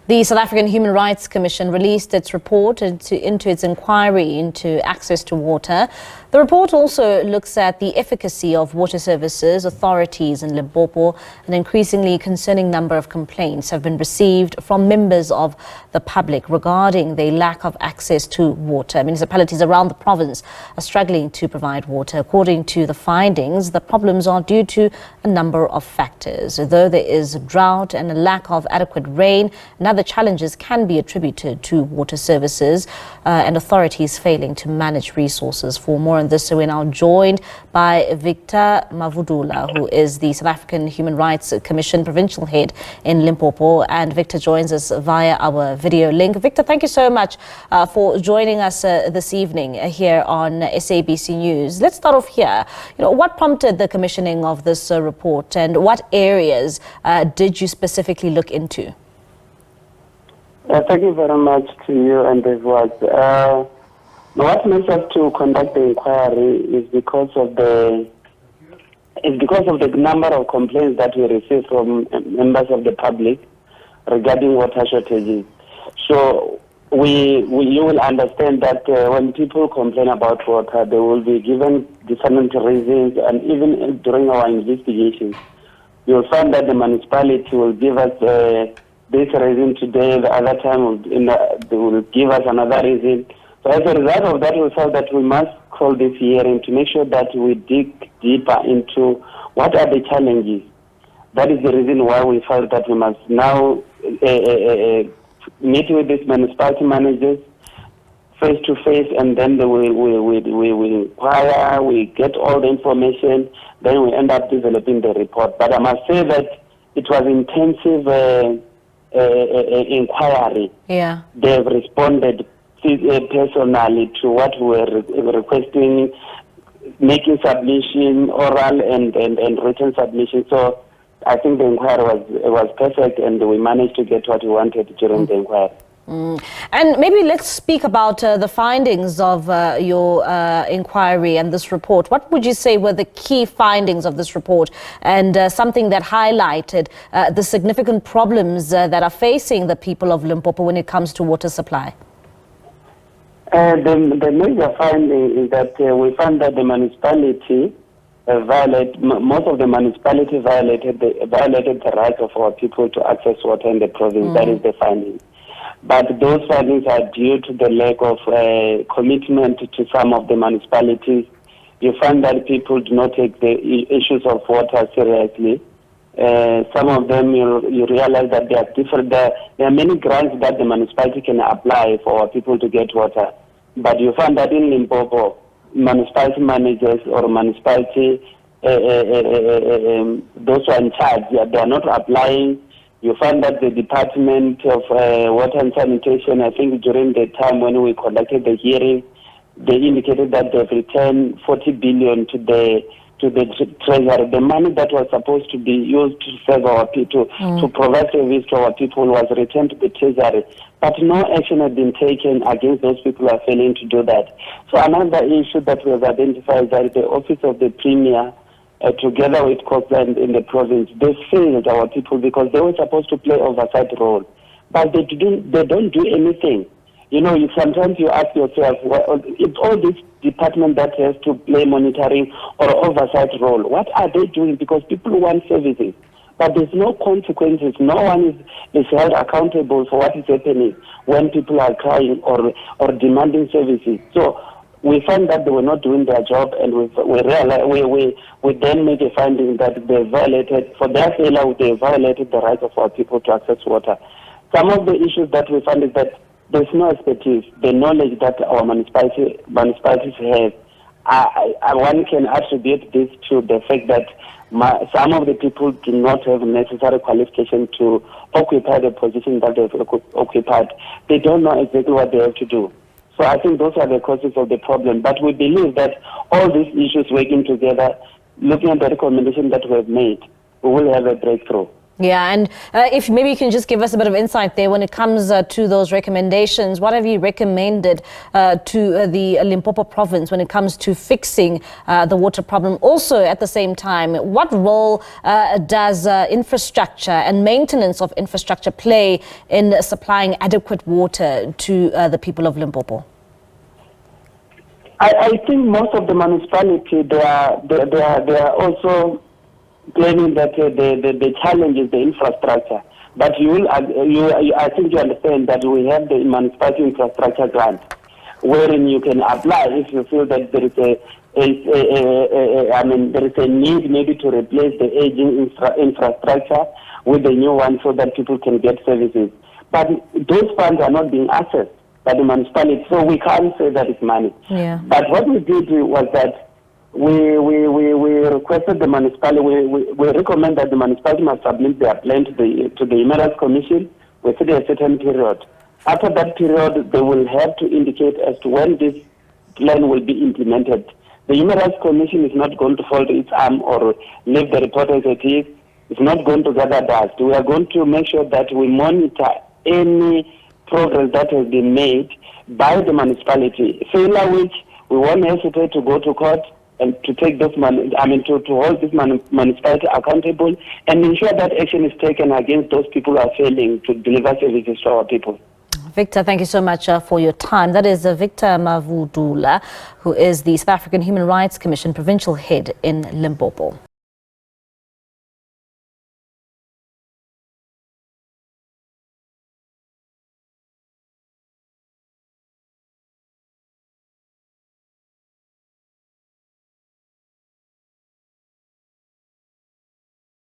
The South African Human Rights Commission released its report into its inquiry into access to water. The report also looks at the efficacy of water services authorities in Limpopo. An increasingly concerning number of complaints have been received from members of the public regarding the lack of access to water. Municipalities around the province are struggling to provide water. According to the findings, the problems are due to a number of factors. Though there is drought and a lack of adequate rain, other challenges can be attributed to water services and authorities failing to manage resources. For more on this, we're now joined by Victor Mavhidula, who is the South African Human Rights Commission Provincial Head in Limpopo. And Victor joins us via our video link. Victor, thank you so much for joining us this evening here on SABC News. Let's start off here. What prompted the commissioning of this report, and what areas did you specifically look into? Thank you very much to you and the viewers. What makes us to conduct the inquiry is because of the number of complaints that we receive from members of the public regarding water shortages. So you will understand that when people complain about water, they will be given different reasons, and even during our investigations, you'll find that the municipality will give us this reason today, the other time they will give us another reason. So as a result of that, we felt that we must call this hearing to make sure that we dig deeper into what are the challenges. That is the reason why we felt that we must now meet with these municipality managers face to face, and then we inquire, we get all the information, then we end up developing the report. But I must say that it was intensive inquiry. Yeah. They've responded personally to what we were requesting, making submission, oral and written submission. So I think the inquiry was perfect, and we managed to get what we wanted during the inquiry. And maybe let's speak about the findings of your inquiry and this report. What would you say were the key findings of this report, and something that highlighted the significant problems that are facing the people of Limpopo when it comes to water supply? The major finding is that we found that the municipality most of the municipality violated the right of our people to access water in the province. That is the finding. But those findings are due to the lack of commitment to some of the municipalities. You find that people do not take the issues of water seriously. Some of them, you realize that there are different. There are many grants that the municipality can apply for our people to get water. But you find that in Limpopo, municipality managers or municipality, those who are in charge, they are not applying. You find that the Department of Water and Sanitation, I think during the time when we conducted the hearing, they indicated that they've returned 40 billion to the treasury. The money that was supposed to be used to serve our people, to provide service to our people, was returned to the treasury. But no action had been taken against those people who are failing to do that. So another issue that we have identified is that the Office of the Premier, together with Copeland in the province, they failed our people because they were supposed to play oversight role. But they don't do anything. Sometimes you ask yourself, well, it's all this department that has to play monitoring or oversight role. What are they doing? Because people want services, but there's no consequences. No one is held accountable for what is happening when people are crying or demanding services. So we found that they were not doing their job, and we then made a finding that they violated the rights of our people to access water. Some of the issues that we found is that there's no expertise, the knowledge that our municipalities have. One can attribute this to the fact that some of the people do not have necessary qualification to occupy the position that they've occupied. They don't know exactly what they have to do. So I think those are the causes of the problem. But we believe that all these issues working together, looking at the recommendation that we have made, we will have a breakthrough. Yeah, and if maybe you can just give us a bit of insight there when it comes to those recommendations. What have you recommended to the Limpopo province when it comes to fixing the water problem? Also, at the same time, what role does infrastructure and maintenance of infrastructure play in supplying adequate water to the people of Limpopo? I think most of the municipalities, they are also claiming that the challenge is the infrastructure. But I think you understand that we have the municipality infrastructure grant, wherein you can apply if you feel that there is a need maybe to replace the aging infrastructure with the new one so that people can get services. But those funds are not being accessed by the municipality, so we can't say that it's money. Yeah. But what we did was that we requested the municipality, we recommend that the municipality must submit their plan to the Emerald Commission within a certain period. After that period, they will have to indicate as to when this plan will be implemented. The Emerald Commission is not going to fold its arm or leave the report as it is. It's not going to gather dust. We are going to make sure that we monitor any progress that has been made by the municipality, failure which we won't hesitate to go to court and to take this to hold this municipality accountable and ensure that action is taken against those people who are failing to deliver services to our people. Victor, thank you so much for your time. That is Victor Mavhidula, who is the South African Human Rights Commission Provincial Head in Limpopo.